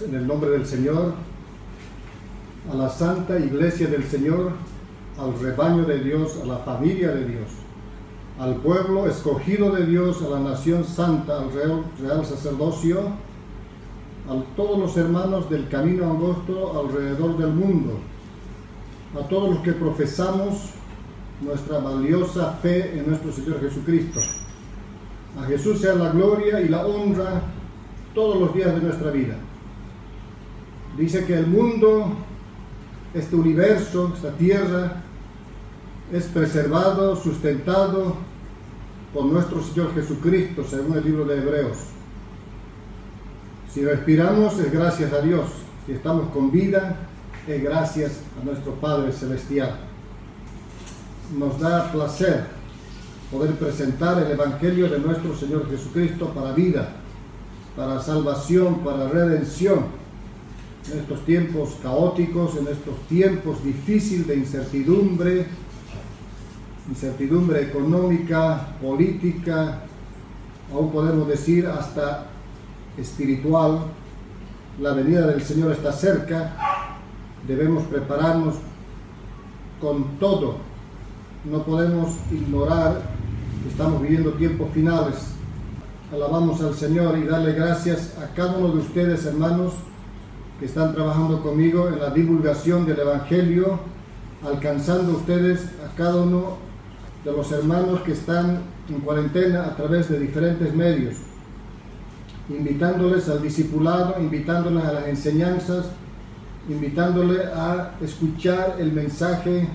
en el nombre del Señor a la Santa Iglesia del Señor, al rebaño de Dios, a la familia de Dios, al pueblo escogido de Dios, a la nación santa, al real sacerdocio, a todos los hermanos del camino angosto alrededor del mundo, a todos los que profesamos nuestra valiosa fe en nuestro Señor Jesucristo. A Jesús sea la gloria y la honra todos los días de nuestra vida. Dice que el mundo, este universo, esta tierra, es preservado, sustentado por nuestro Señor Jesucristo, según el libro de Hebreos. Si respiramos, es gracias a Dios. Si estamos con vida, es gracias a nuestro Padre Celestial. Nos da placer poder presentar el Evangelio de nuestro Señor Jesucristo para vida, para salvación, para redención. En estos tiempos caóticos, en estos tiempos difíciles de incertidumbre económica, política, aún podemos decir hasta espiritual, la venida del Señor está cerca. Debemos prepararnos con todo. No podemos ignorar que estamos viviendo tiempos finales. Alabamos al Señor y darle gracias a cada uno de ustedes, hermanos, que están trabajando conmigo en la divulgación del Evangelio, alcanzando ustedes a cada uno de los hermanos que están en cuarentena a través de diferentes medios, invitándoles al discipulado, invitándoles a las enseñanzas, invitándoles a escuchar el mensaje.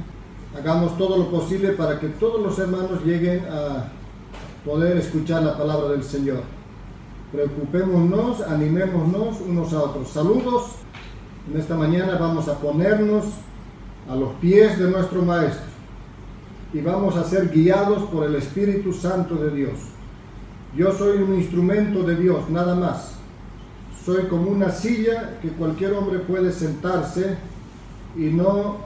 Hagamos todo lo posible para que todos los hermanos lleguen a poder escuchar la palabra del Señor. Preocupémonos, animémonos unos a otros. Saludos. En esta mañana vamos a ponernos a los pies de nuestro Maestro y vamos a ser guiados por el Espíritu Santo de Dios. Yo soy un instrumento de Dios, nada más. Soy como una silla que cualquier hombre puede sentarse y no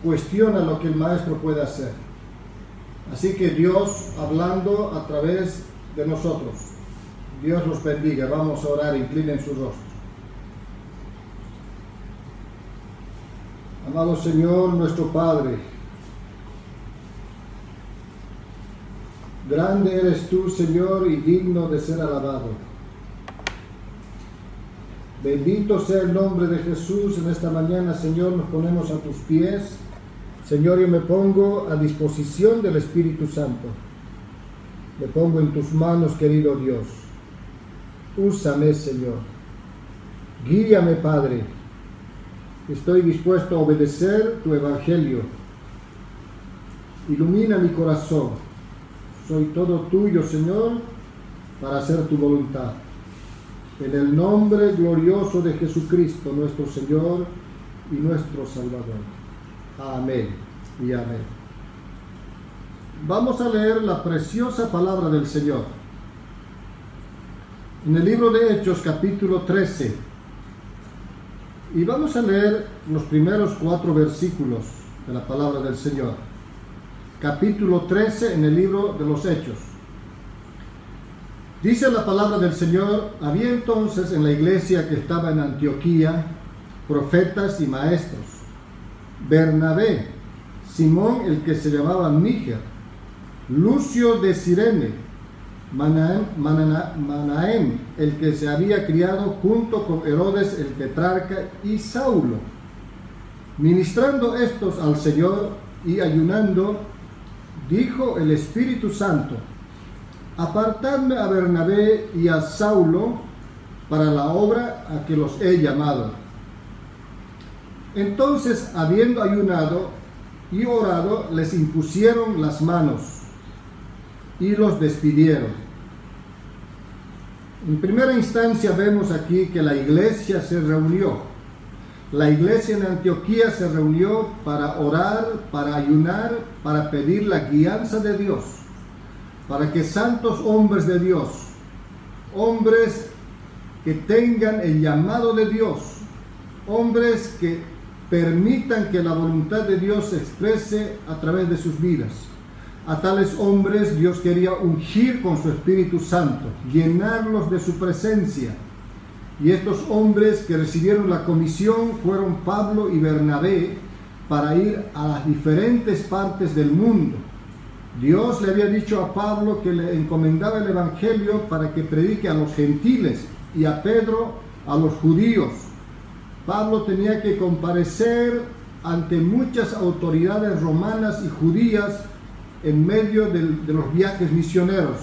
cuestiona lo que el Maestro puede hacer. Así que Dios hablando a través de nosotros. Dios los bendiga. Vamos a orar, inclinen su rostro. Amado Señor, nuestro Padre, grande eres tú, Señor, y digno de ser alabado. Bendito sea el nombre de Jesús. En esta mañana, Señor, nos ponemos a tus pies. Señor, yo me pongo a disposición del Espíritu Santo. Me pongo en tus manos, querido Dios. Úsame, Señor. Guíame, Padre. Estoy dispuesto a obedecer tu Evangelio. Ilumina mi corazón. Soy todo tuyo, Señor, para hacer tu voluntad. En el nombre glorioso de Jesucristo, nuestro Señor y nuestro Salvador. Amén y amén. Vamos a leer la preciosa palabra del Señor. En el libro de Hechos, capítulo 13. Y vamos a leer los primeros 4 versículos de la palabra del Señor. Capítulo 13 en el libro de los Hechos. Dice la palabra del Señor: había entonces en la iglesia que estaba en Antioquía profetas y maestros: Bernabé, Simón el que se llamaba Níger, Lucio de Cirene, Manaén el que se había criado junto con Herodes el tetrarca, y Saulo. Ministrando estos al Señor y ayunando, dijo el Espíritu Santo: apartadme a Bernabé y a Saulo para la obra a que los he llamado. Entonces, habiendo ayunado y orado, les impusieron las manos y los despidieron. En primera instancia vemos aquí que la iglesia se reunió. La iglesia en Antioquía se reunió para orar, para ayunar, para pedir la guianza de Dios, para que santos hombres de Dios, hombres que tengan el llamado de Dios, hombres que permitan que la voluntad de Dios se exprese a través de sus vidas. A tales hombres Dios quería ungir con su Espíritu Santo, llenarlos de su presencia, Y estos hombres que recibieron la comisión fueron Pablo y Bernabé para ir a las diferentes partes del mundo. Dios le había dicho a Pablo que le encomendaba el evangelio para que predique a los gentiles y a Pedro a los judíos. Pablo tenía que comparecer ante muchas autoridades romanas y judías en medio de los viajes misioneros.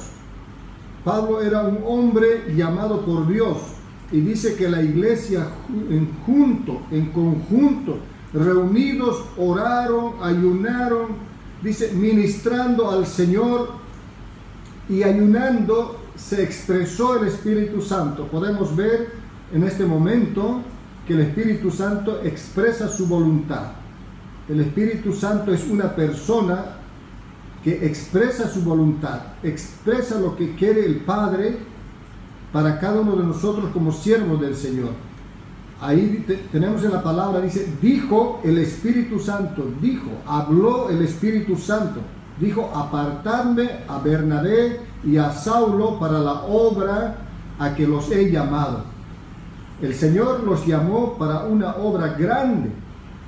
Pablo era un hombre llamado por Dios, y dice que la iglesia en conjunto, reunidos, oraron, ayunaron, dice, ministrando al Señor, y ayunando se expresó el Espíritu Santo. Podemos ver en este momento que el Espíritu Santo expresa su voluntad. El Espíritu Santo es una persona que expresa su voluntad, expresa lo que quiere el Padre para cada uno de nosotros como siervos del Señor. Ahí tenemos en la palabra, dice, dijo el Espíritu Santo, habló el Espíritu Santo, dijo, apartadme a Bernabé y a Saulo para la obra a que los he llamado. El Señor los llamó para una obra grande,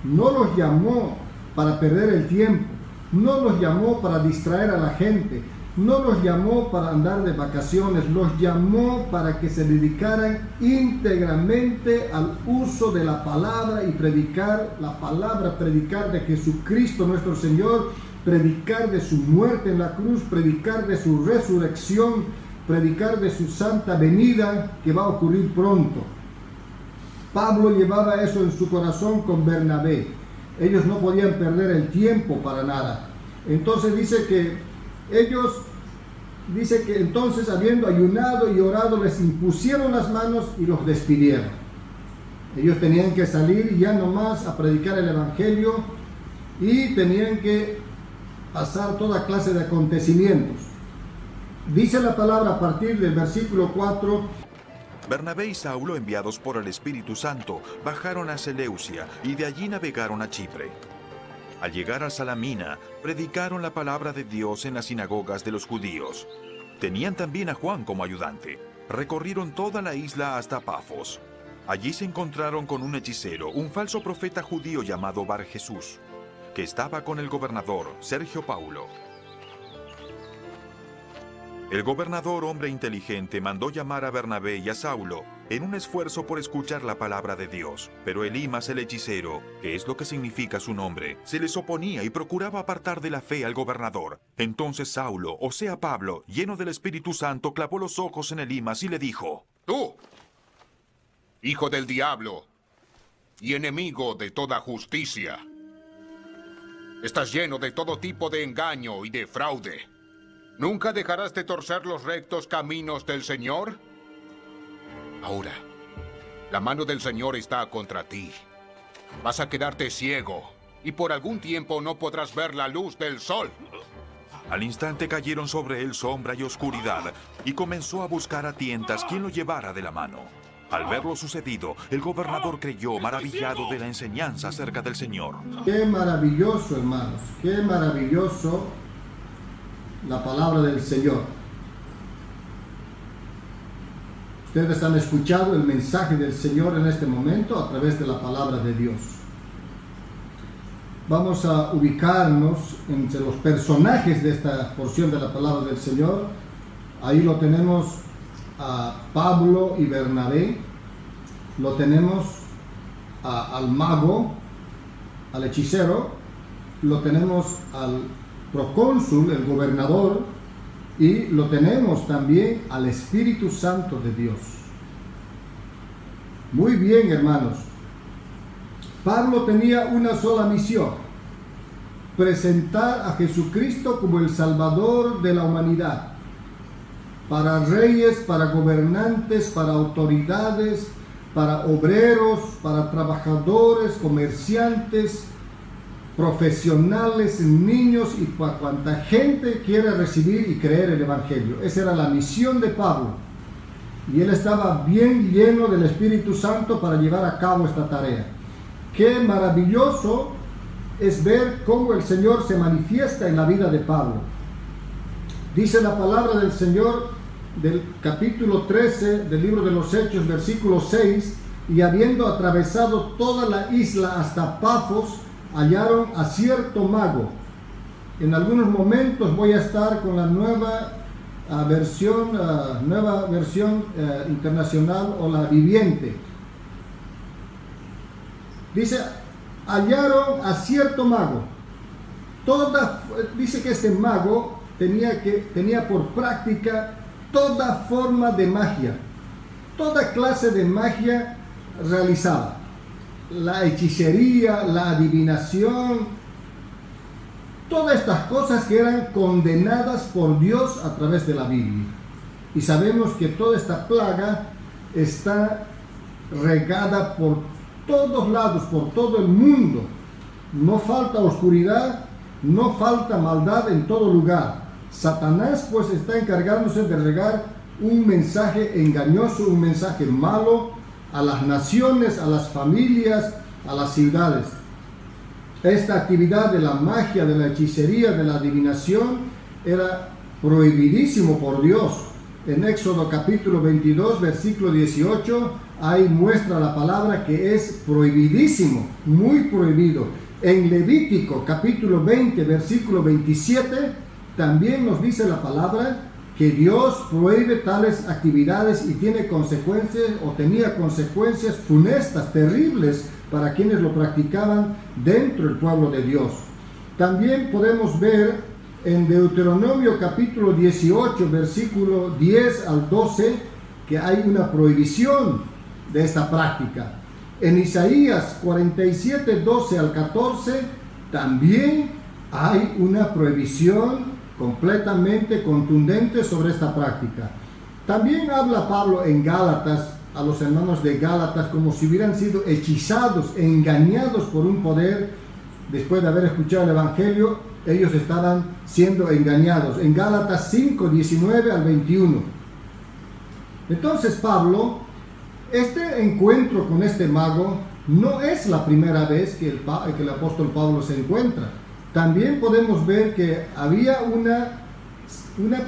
no los llamó para perder el tiempo, no los llamó para distraer a la gente, no los llamó para andar de vacaciones, los llamó para que se dedicaran íntegramente al uso de la palabra y predicar la palabra, predicar de Jesucristo nuestro Señor, predicar de su muerte en la cruz, predicar de su resurrección, predicar de su santa venida que va a ocurrir pronto. Pablo llevaba eso en su corazón con Bernabé. Ellos no podían perder el tiempo para nada. Entonces dice que entonces, habiendo ayunado y orado, les impusieron las manos y los despidieron. Ellos tenían que salir ya nomás a predicar el evangelio y tenían que pasar toda clase de acontecimientos. Dice la palabra a partir del versículo 4. Bernabé y Saulo, enviados por el Espíritu Santo, bajaron a Seleucia y de allí navegaron a Chipre. Al llegar a Salamina, predicaron la palabra de Dios en las sinagogas de los judíos. Tenían también a Juan como ayudante. Recorrieron toda la isla hasta Pafos. Allí se encontraron con un hechicero, un falso profeta judío llamado Bar Jesús, que estaba con el gobernador, Sergio Paulo. El gobernador, hombre inteligente, mandó llamar a Bernabé y a Saulo en un esfuerzo por escuchar la palabra de Dios. Pero Elimas, el hechicero, que es lo que significa su nombre, se les oponía y procuraba apartar de la fe al gobernador. Entonces Saulo, o sea Pablo, lleno del Espíritu Santo, clavó los ojos en Elimas y le dijo: Tú, hijo del diablo y enemigo de toda justicia, estás lleno de todo tipo de engaño y de fraude. ¿Nunca dejarás de torcer los rectos caminos del Señor? Ahora, la mano del Señor está contra ti. Vas a quedarte ciego y por algún tiempo no podrás ver la luz del sol. Al instante cayeron sobre él sombra y oscuridad, y comenzó a buscar a tientas quien lo llevara de la mano. Al ver lo sucedido, el gobernador creyó, maravillado de la enseñanza acerca del Señor. Qué maravilloso, hermanos, qué maravilloso la palabra del Señor. Ustedes han escuchado el mensaje del Señor en este momento a través de la palabra de Dios. Vamos a ubicarnos entre los personajes de esta porción de la palabra del Señor. Ahí lo tenemos a Pablo y Bernabé, lo tenemos al mago, al hechicero, lo tenemos al procónsul, el gobernador, y lo tenemos también al Espíritu Santo de Dios. Muy bien, hermanos. Pablo tenía una sola misión: presentar a Jesucristo como el Salvador de la humanidad, para reyes, para gobernantes, para autoridades, para obreros, para trabajadores, comerciantes, profesionales, niños y para cuanta gente quiere recibir y creer el Evangelio. Esa era la misión de Pablo. Y él estaba bien lleno del Espíritu Santo para llevar a cabo esta tarea. Qué maravilloso es ver cómo el Señor se manifiesta en la vida de Pablo. Dice la palabra del Señor del capítulo 13 del libro de los Hechos, versículo 6, y habiendo atravesado toda la isla hasta Pafos, hallaron a cierto mago. En algunos momentos voy a estar con la nueva versión internacional o la viviente. Dice, hallaron a cierto mago. Dice que este mago tenía por práctica toda forma de magia, toda clase de magia realizaba. La hechicería, la adivinación, todas estas cosas que eran condenadas por Dios a través de la Biblia. Y sabemos que toda esta plaga está regada por todos lados, por todo el mundo. No falta oscuridad, no falta maldad en todo lugar. Satanás pues está encargándose de regar un mensaje engañoso, un mensaje malo a las naciones, a las familias, a las ciudades. Esta actividad de la magia, de la hechicería, de la adivinación era prohibidísimo por Dios. En Éxodo capítulo 22, versículo 18, ahí muestra la palabra que es prohibidísimo, muy prohibido. En Levítico capítulo 20, versículo 27, también nos dice la palabra que Dios prohíbe tales actividades y tiene consecuencias o tenía consecuencias funestas, terribles para quienes lo practicaban dentro del pueblo de Dios. También podemos ver en Deuteronomio capítulo 18, versículo 10 al 12, que hay una prohibición de esta práctica. En Isaías 47, 12 al 14, también hay una prohibición completamente contundente sobre esta práctica. También habla Pablo en Gálatas, a los hermanos de Gálatas, como si hubieran sido hechizados, engañados por un poder. Después de haber escuchado el Evangelio, ellos estaban siendo engañados. En Gálatas 5, 19 al 21. Entonces Pablo, este encuentro con este mago no es la primera vez que el apóstol Pablo se encuentra. También podemos ver que había una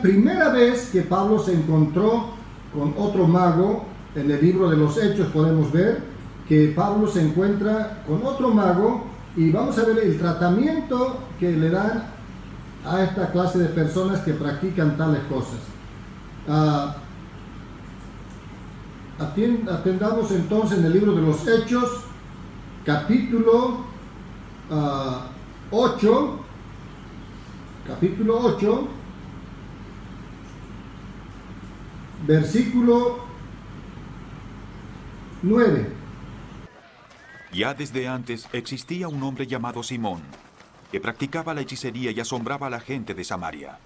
primera vez que Pablo se encontró con otro mago. En el libro de los Hechos podemos ver que Pablo se encuentra con otro mago y vamos a ver el tratamiento que le dan a esta clase de personas que practican tales cosas. Atendamos entonces en el libro de los Hechos, capítulo 8, versículo 9. Ya desde antes existía un hombre llamado Simón, que practicaba la hechicería y asombraba a la gente de Samaria.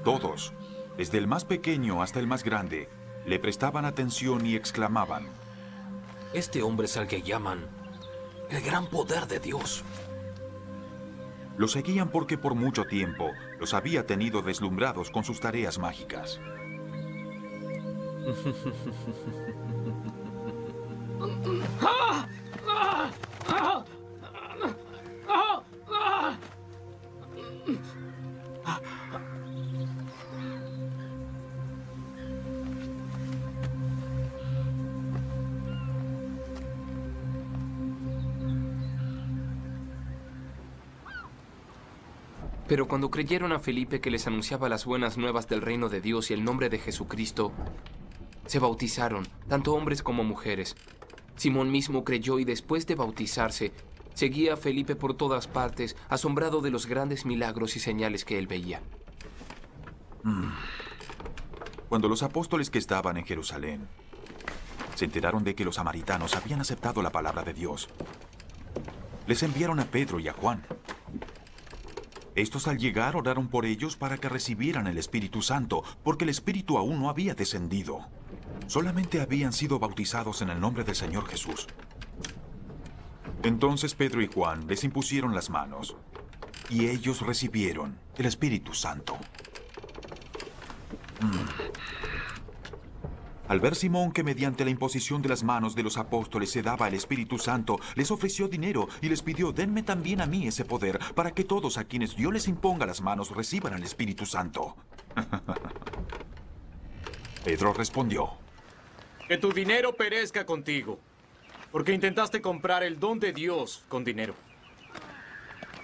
Todos, desde el más pequeño hasta el más grande, le prestaban atención y exclamaban: Este hombre es al que llaman el gran poder de Dios. Lo seguían porque por mucho tiempo los había tenido deslumbrados con sus tareas mágicas. Pero cuando creyeron a Felipe que les anunciaba las buenas nuevas del reino de Dios y el nombre de Jesucristo, se bautizaron, tanto hombres como mujeres. Simón mismo creyó y después de bautizarse, seguía a Felipe por todas partes, asombrado de los grandes milagros y señales que él veía. Cuando los apóstoles que estaban en Jerusalén se enteraron de que los samaritanos habían aceptado la palabra de Dios, les enviaron a Pedro y a Juan. Estos al llegar oraron por ellos para que recibieran el Espíritu Santo, porque el Espíritu aún no había descendido. Solamente habían sido bautizados en el nombre del Señor Jesús. Entonces Pedro y Juan les impusieron las manos, y ellos recibieron el Espíritu Santo. Al ver Simón que mediante la imposición de las manos de los apóstoles se daba el Espíritu Santo, les ofreció dinero y les pidió: denme también a mí ese poder, para que todos a quienes yo les imponga las manos reciban el Espíritu Santo. Pedro respondió: que tu dinero perezca contigo, porque intentaste comprar el don de Dios con dinero.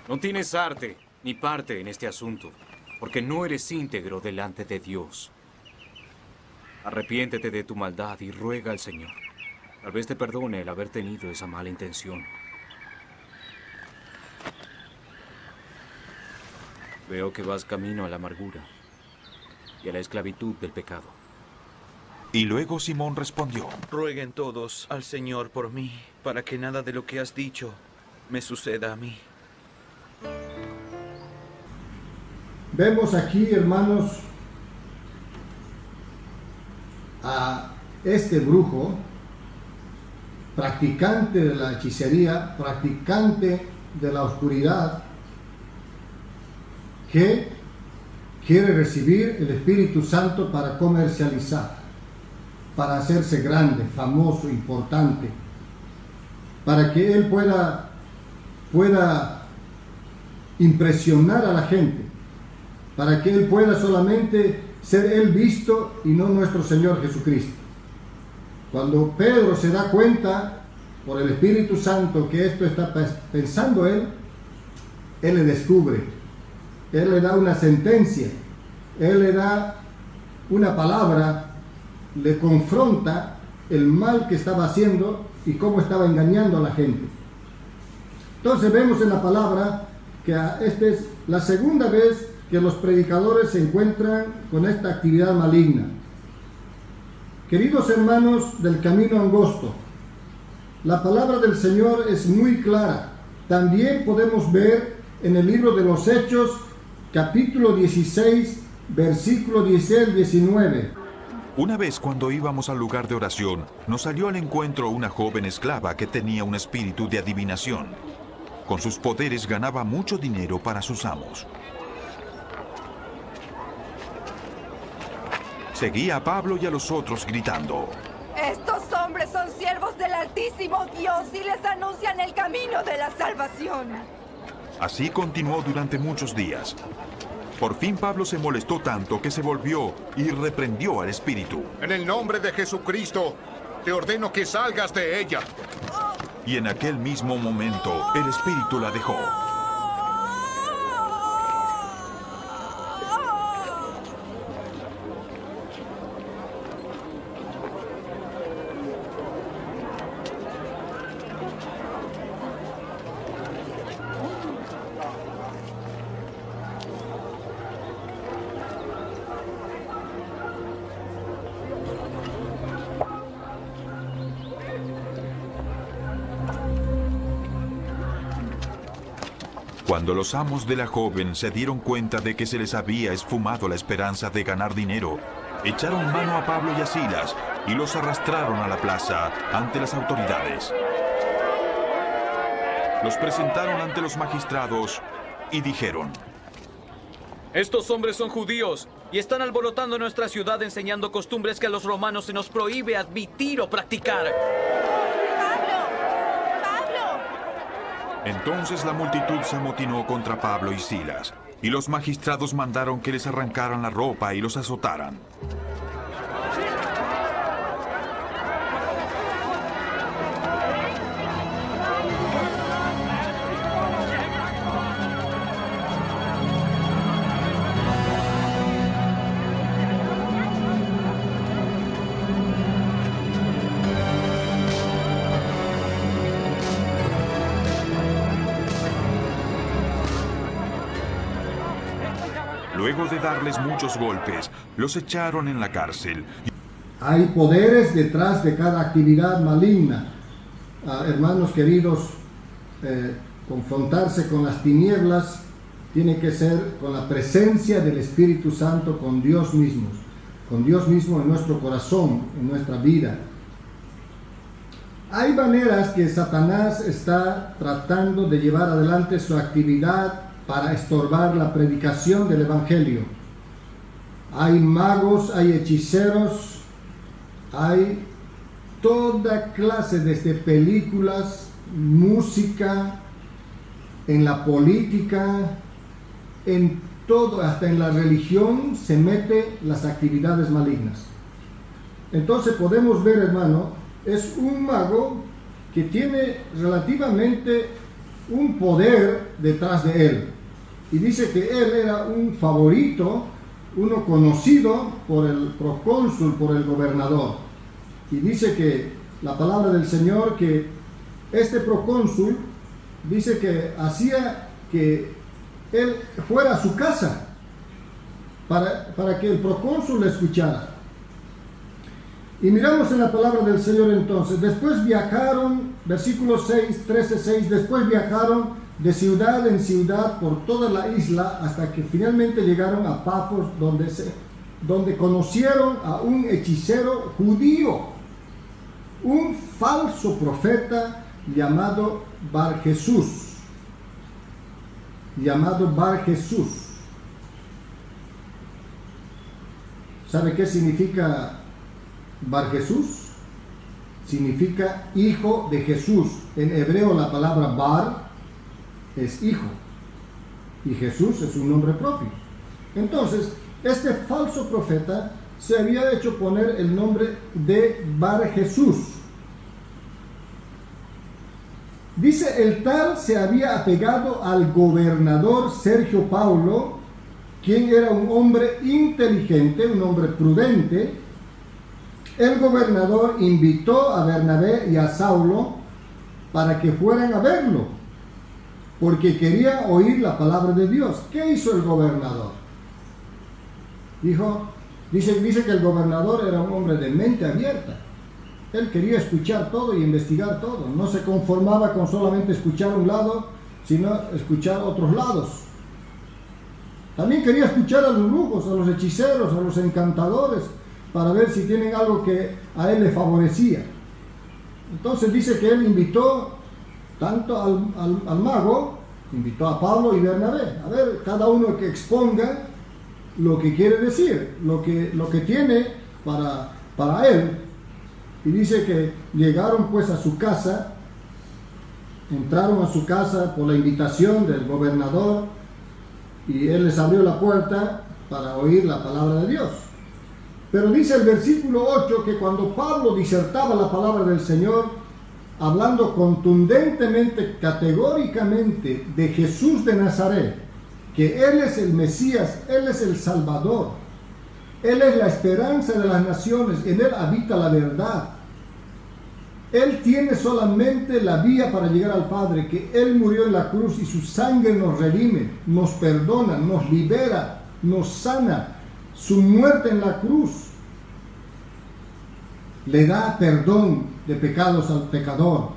No tienes arte ni parte en este asunto, porque no eres íntegro delante de Dios. Arrepiéntete de tu maldad y ruega al Señor. Tal vez te perdone el haber tenido esa mala intención. Veo que vas camino a la amargura y a la esclavitud del pecado. Y luego Simón respondió: rueguen todos al Señor por mí, para que nada de lo que has dicho me suceda a mí. Vemos aquí, hermanos, a este brujo, practicante de la hechicería, practicante de la oscuridad, que quiere recibir el Espíritu Santo para comercializar, para hacerse grande, famoso, importante, para que él pueda impresionar a la gente, para que él pueda solamente ser él visto y no nuestro Señor Jesucristo. Cuando Pedro se da cuenta por el Espíritu Santo que esto está pensando él le descubre, él le da una sentencia, él le da una palabra, le confronta el mal que estaba haciendo y cómo estaba engañando a la gente. Entonces vemos en la palabra que esta es la segunda vez que los predicadores se encuentran con esta actividad maligna. Queridos hermanos del camino angosto, la palabra del Señor es muy clara. También podemos ver en el libro de los Hechos, capítulo 16, versículo 16 al 19. Una vez, cuando íbamos al lugar de oración, nos salió al encuentro una joven esclava que tenía un espíritu de adivinación. Con sus poderes ganaba mucho dinero para sus amos. Seguía a Pablo y a los otros gritando: estos hombres son siervos del Altísimo Dios y les anuncian el camino de la salvación. Así continuó durante muchos días. Por fin Pablo se molestó tanto que se volvió y reprendió al espíritu. En el nombre de Jesucristo, te ordeno que salgas de ella. Y en aquel mismo momento, el espíritu la dejó. Cuando los amos de la joven se dieron cuenta de que se les había esfumado la esperanza de ganar dinero, echaron mano a Pablo y a Silas y los arrastraron a la plaza ante las autoridades. Los presentaron ante los magistrados y dijeron: estos hombres son judíos y están alborotando nuestra ciudad enseñando costumbres que a los romanos se nos prohíbe admitir o practicar. Entonces la multitud se amotinó contra Pablo y Silas, y los magistrados mandaron que les arrancaran la ropa y los azotaran. Luego de darles muchos golpes, los echaron en la cárcel. Hay poderes detrás de cada actividad maligna. Hermanos queridos, confrontarse con las tinieblas tiene que ser con la presencia del Espíritu Santo, con Dios mismo en nuestro corazón, en nuestra vida. Hay maneras que Satanás está tratando de llevar adelante su actividad para estorbar la predicación del Evangelio. Hay magos, hay hechiceros, hay toda clase desde películas, música, en la política, en todo, hasta en la religión se mete las actividades malignas. Entonces podemos ver, hermano, es un mago que tiene relativamente un poder detrás de él. Y dice que él era un favorito, uno conocido por el procónsul, por el gobernador. Y dice que la palabra del Señor, que este procónsul, dice que hacía que él fuera a su casa para que el procónsul le escuchara. Y miramos en la palabra del Señor entonces. Después viajaron, versículo 6, 13:6, después viajaron de ciudad en ciudad por toda la isla hasta que finalmente llegaron a Pafos, donde conocieron a un hechicero judío, un falso profeta llamado Bar Jesús. ¿Sabe qué significa Bar Jesús? Significa hijo de Jesús. En hebreo la palabra Bar es hijo y Jesús es un nombre propio. Entonces, este falso profeta se había hecho poner el nombre de Bar Jesús. Dice, el tal se había apegado al gobernador Sergio Paulo, quien era un hombre inteligente, un hombre prudente. El gobernador invitó a Bernabé y a Saulo para que fueran a verlo, porque quería oír la palabra de Dios. ¿Qué hizo el gobernador? Dice que el gobernador era un hombre de mente abierta. Él quería escuchar todo y investigar todo. No se conformaba con solamente escuchar un lado, sino escuchar otros lados. También quería escuchar a los brujos, a los hechiceros, a los encantadores, para ver si tienen algo que a él le favorecía. Entonces dice que él invitó tanto al mago, invitó a Pablo y Bernabé. A ver, cada uno que exponga lo que quiere decir, lo que tiene para él. Y dice que llegaron pues a su casa, entraron a su casa por la invitación del gobernador, y él les abrió la puerta para oír la palabra de Dios. Pero dice el versículo 8 que cuando Pablo disertaba la palabra del Señor, hablando contundentemente, categóricamente de Jesús de Nazaret, que Él es el Mesías, Él es el Salvador, Él es la esperanza de las naciones, en Él habita la verdad. Él tiene solamente la vía para llegar al Padre, que Él murió en la cruz y su sangre nos redime, nos perdona, nos libera, nos sana. Su muerte en la cruz le da perdón de pecados al pecador.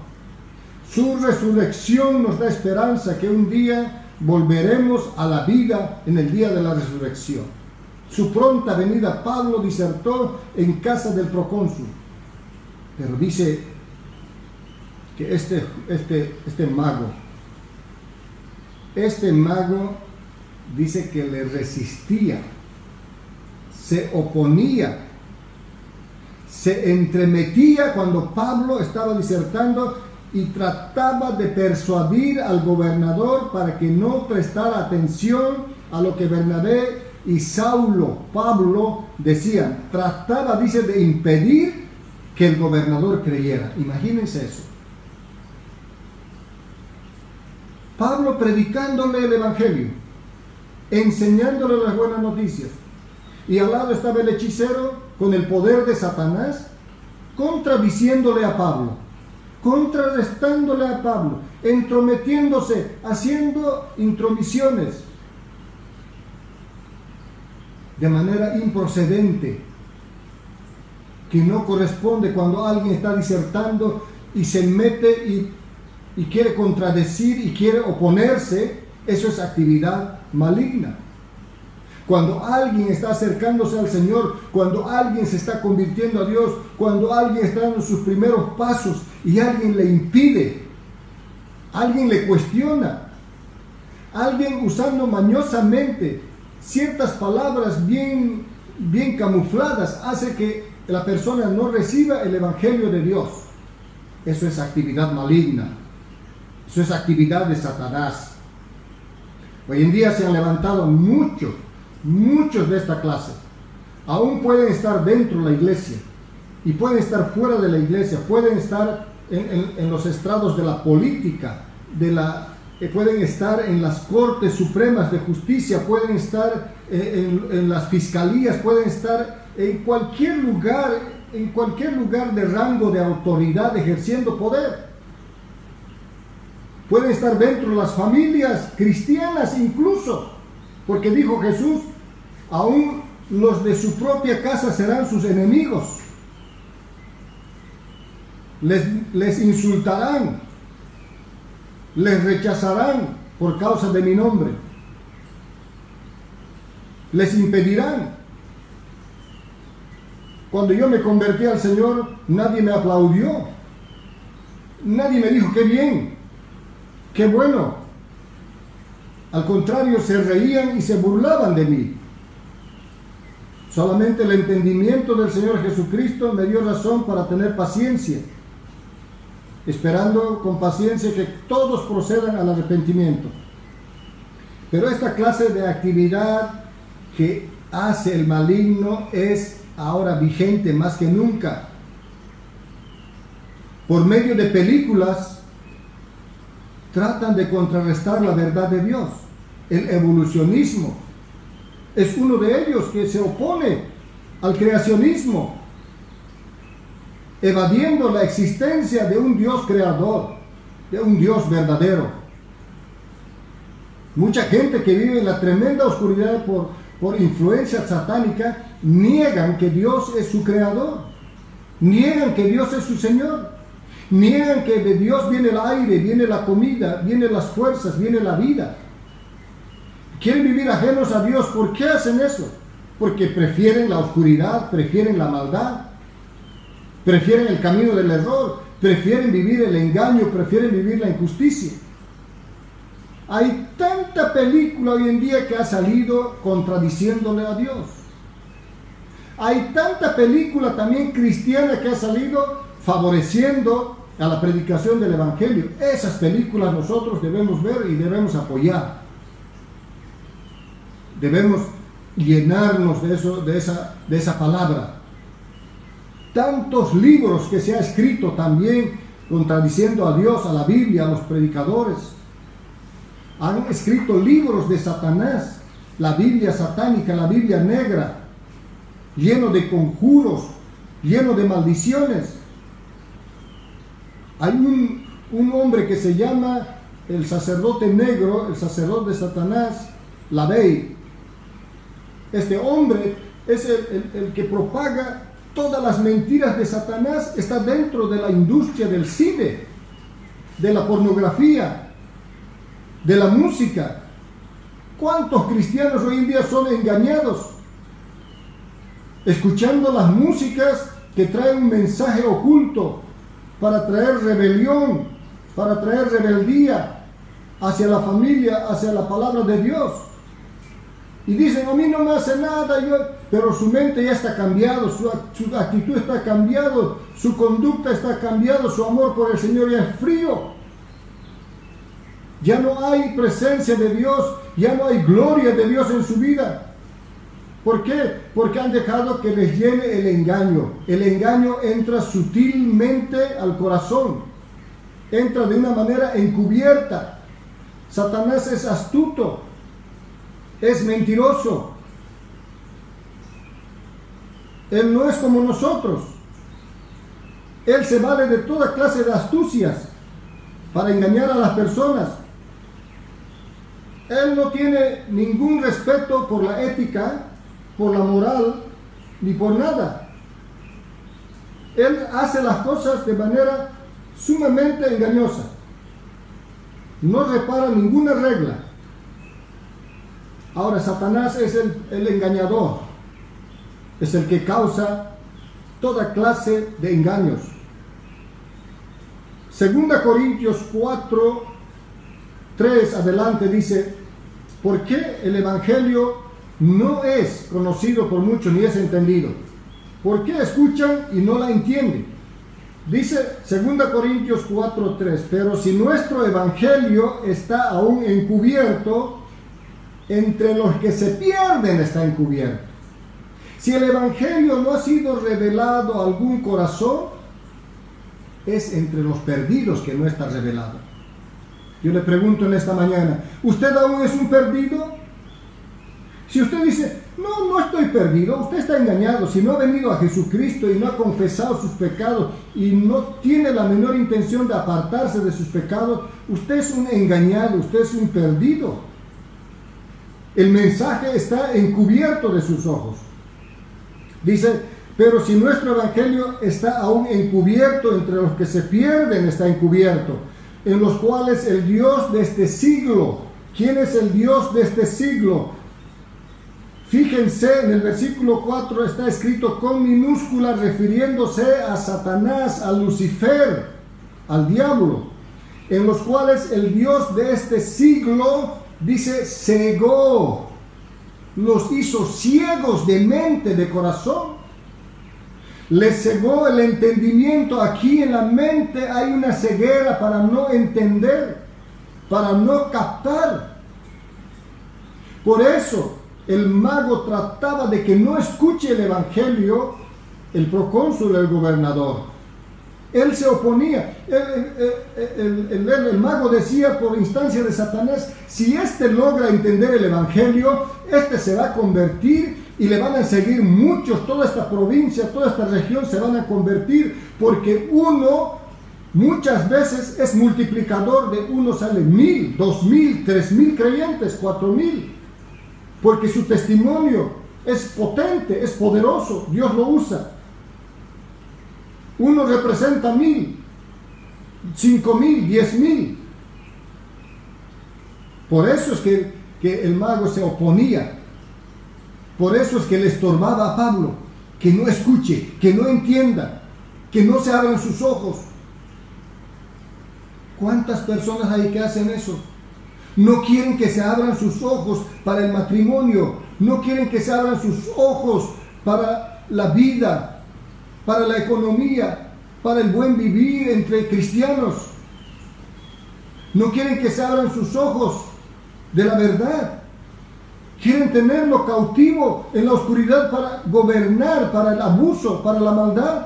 Su resurrección nos da esperanza que un día volveremos a la vida en el día de la resurrección. Su pronta venida, Pablo disertó en casa del procónsul. Pero dice que este mago dice que le resistía, se oponía, se entremetía cuando Pablo estaba disertando y trataba de persuadir al gobernador para que no prestara atención a lo que Bernabé y Pablo decían. Trataba, dice, de impedir que el gobernador creyera. Imagínense eso. Pablo predicándole el evangelio, enseñándole las buenas noticias, y al lado estaba el hechicero con el poder de Satanás, contradiciéndole a Pablo, contrarrestándole a Pablo, entrometiéndose, haciendo intromisiones de manera improcedente, que no corresponde cuando alguien está disertando y se mete y quiere contradecir y quiere oponerse. Eso es actividad maligna. Cuando alguien está acercándose al Señor, cuando alguien se está convirtiendo a Dios, cuando alguien está dando sus primeros pasos y alguien le impide, alguien le cuestiona, alguien usando mañosamente ciertas palabras bien camufladas, hace que la persona no reciba el Evangelio de Dios, eso es actividad maligna, eso es actividad de Satanás. Hoy en día se han levantado muchos de esta clase. Aún pueden estar dentro de la iglesia y pueden estar fuera de la iglesia, pueden estar en los estrados de la política, pueden estar en las cortes supremas de justicia, pueden estar en las fiscalías, pueden estar en cualquier lugar de rango de autoridad ejerciendo poder. Pueden estar dentro de las familias cristianas incluso, porque dijo Jesús, aún los de su propia casa serán sus enemigos. Les insultarán, les rechazarán por causa de mi nombre, les impedirán. Cuando yo me convertí al Señor, nadie me aplaudió, nadie me dijo qué bien, qué bueno. Al contrario, se reían y se burlaban de mí. Solamente el entendimiento del Señor Jesucristo me dio razón para tener paciencia, esperando con paciencia que todos procedan al arrepentimiento. Pero esta clase de actividad que hace el maligno es ahora vigente más que nunca. Por medio de películas tratan de contrarrestar la verdad de Dios. El evolucionismo es uno de ellos que se opone al creacionismo, evadiendo la existencia de un Dios creador, de un Dios verdadero. Mucha gente que vive en la tremenda oscuridad por influencia satánica niegan que Dios es su creador, niegan que Dios es su Señor, niegan que de Dios viene el aire, viene la comida, vienen las fuerzas, viene la vida. Quieren vivir ajenos a Dios. ¿Por qué hacen eso? Porque prefieren la oscuridad, prefieren la maldad, prefieren el camino del error, prefieren vivir el engaño, prefieren vivir la injusticia. Hay tanta película hoy en día que ha salido contradiciéndole a Dios. Hay tanta película también cristiana que ha salido favoreciendo a la predicación del Evangelio. Esas películas nosotros debemos ver y debemos apoyar. Debemos llenarnos de eso, de esa palabra. Tantos libros que se ha escrito también contradiciendo a Dios, a la Biblia, a los predicadores. Han escrito libros de Satanás, la Biblia satánica, la Biblia negra, lleno de conjuros, lleno de maldiciones. Hay un hombre que se llama el sacerdote negro, el sacerdote de Satanás, Lavey. Este hombre es el que propaga todas las mentiras de Satanás, está dentro de la industria del cine, de la pornografía, de la música. ¿Cuántos cristianos hoy en día son engañados escuchando las músicas que traen un mensaje oculto para traer rebelión, para traer rebeldía hacia la familia, hacia la palabra de Dios? Y dicen, a mí no me hace nada, pero su mente ya está cambiado, su actitud está cambiado, su conducta está cambiado, su amor por el Señor ya es frío. Ya no hay presencia de Dios, ya no hay gloria de Dios en su vida. ¿Por qué? Porque han dejado que les llene el engaño. El engaño entra sutilmente al corazón, entra de una manera encubierta. Satanás es astuto, es mentiroso. Él no es como nosotros. Él se vale de toda clase de astucias para engañar a las personas. Él no tiene ningún respeto por la ética, por la moral, ni por nada. Él hace las cosas de manera sumamente engañosa. No repara ninguna regla. Ahora, Satanás es el engañador, es el que causa toda clase de engaños. 2 Corintios 4, 3 adelante dice, ¿por qué el Evangelio no es conocido por muchos ni es entendido? ¿Por qué escuchan y no la entienden? Dice 2 Corintios 4:3, pero si nuestro evangelio está aún encubierto, entre los que se pierden está encubierto. Si el evangelio no ha sido revelado a algún corazón, es entre los perdidos que no está revelado. Yo le pregunto en esta mañana, ¿usted aún es un perdido? Si usted dice, no estoy perdido, usted está engañado. Si no ha venido a Jesucristo y no ha confesado sus pecados y no tiene la menor intención de apartarse de sus pecados, usted es un engañado, usted es un perdido. El mensaje está encubierto de sus ojos. Dice, pero si nuestro evangelio está aún encubierto, entre los que se pierden está encubierto, en los cuales el Dios de este siglo, ¿quién es el Dios de este siglo? Fíjense, en el versículo 4 está escrito con minúsculas refiriéndose a Satanás, a Lucifer, al diablo, en los cuales el Dios de este siglo, dice, cegó, los hizo ciegos de mente, de corazón. Les cegó el entendimiento. Aquí en la mente hay una ceguera para no entender, para no captar. Por eso el mago trataba de que no escuche el evangelio el procónsul, el gobernador. Él se oponía. El mago decía por instancia de Satanás, si éste logra entender el evangelio, éste se va a convertir y le van a seguir muchos, toda esta provincia, toda esta región se van a convertir, porque uno muchas veces es multiplicador. De uno sale 1000, 2000, 3000 creyentes, 4000, porque su testimonio es potente, es poderoso, Dios lo usa. Uno representa 1000, 5000, 10,000. Por eso es que el mago se oponía. Por eso es que le estorbaba a Pablo, que no escuche, que no entienda, que no se abran sus ojos. ¿Cuántas personas hay que hacen eso? No quieren que se abran sus ojos para el matrimonio, no quieren que se abran sus ojos para la vida, para la economía, para el buen vivir entre cristianos. No quieren que se abran sus ojos de la verdad. Quieren tenerlo cautivo en la oscuridad para gobernar, para el abuso, para la maldad.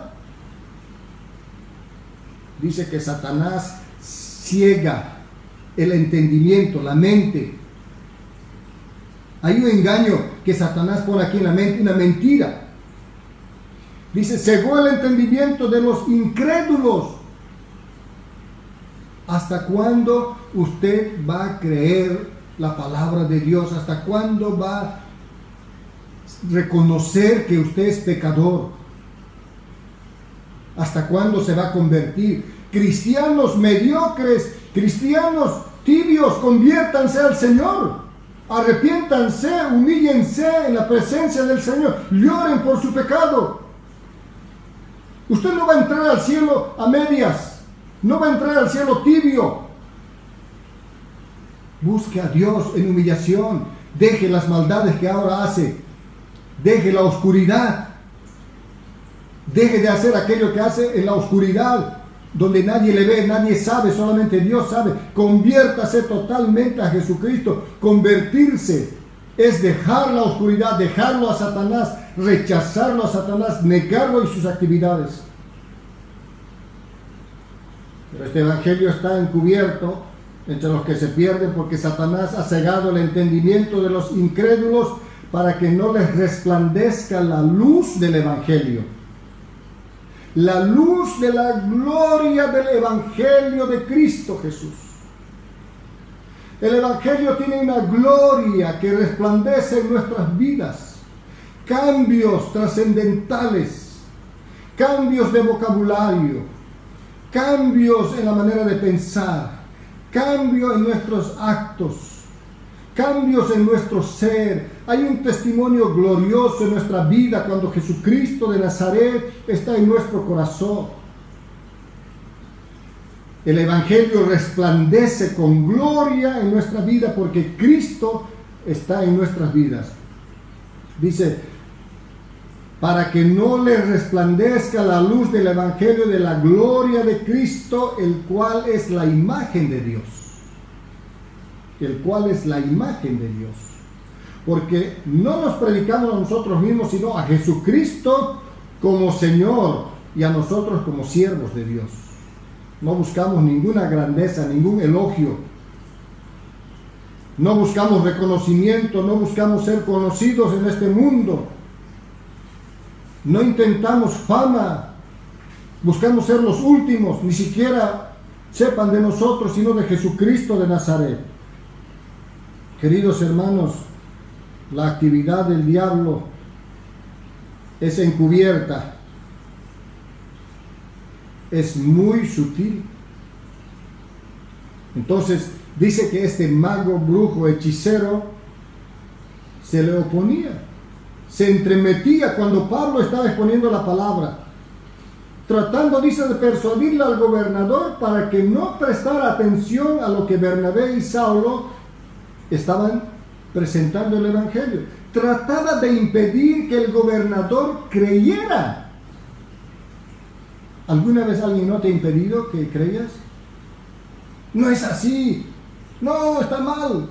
Dice que Satanás ciega el entendimiento, la mente. Hay un engaño que Satanás pone aquí en la mente, una mentira. Dice, cegó el entendimiento de los incrédulos. ¿Hasta cuándo usted va a creer la palabra de Dios? ¿Hasta cuándo va a reconocer que usted es pecador? ¿Hasta cuándo se va a convertir? Cristianos mediocres, cristianos tibios, conviértanse al Señor. Arrepiéntanse, humíllense en la presencia del Señor. Lloren por su pecado. Usted no va a entrar al cielo a medias. No va a entrar al cielo tibio. Busque a Dios en humillación. Deje las maldades que ahora hace. Deje la oscuridad. Deje de hacer aquello que hace en la oscuridad, donde nadie le ve, nadie sabe, solamente Dios sabe. Conviértase totalmente a Jesucristo. Convertirse es dejar la oscuridad, dejarlo a Satanás, rechazarlo a Satanás, negarlo y sus actividades. Pero este evangelio está encubierto entre los que se pierden, porque Satanás ha cegado el entendimiento de los incrédulos para que no les resplandezca la luz del evangelio. La luz de la gloria del evangelio de Cristo Jesús. El evangelio tiene una gloria que resplandece en nuestras vidas. Cambios trascendentales, cambios de vocabulario, cambios en la manera de pensar, cambio en nuestros actos, cambios en nuestro ser. Hay un testimonio glorioso en nuestra vida cuando Jesucristo de Nazaret está en nuestro corazón. El evangelio resplandece con gloria en nuestra vida porque Cristo está en nuestras vidas. Dice para que no les resplandezca la luz del Evangelio de la gloria de Cristo, el cual es la imagen de Dios. El cual es la imagen de Dios. Porque no nos predicamos a nosotros mismos, sino a Jesucristo como Señor y a nosotros como siervos de Dios. No buscamos ninguna grandeza, ningún elogio. No buscamos reconocimiento, no buscamos ser conocidos en este mundo. No intentamos fama, buscamos ser los últimos, ni siquiera sepan de nosotros, sino de Jesucristo de Nazaret. Queridos hermanos, la actividad del diablo es encubierta, es muy sutil. Entonces, dice que este mago, brujo, hechicero, se le oponía. Se entremetía cuando Pablo estaba exponiendo la palabra, tratando, dice, de persuadirle al gobernador para que no prestara atención a lo que Bernabé y Saulo estaban presentando el Evangelio. Trataba de impedir que el gobernador creyera. ¿Alguna vez alguien no te ha impedido que creas? No es así. No, está mal.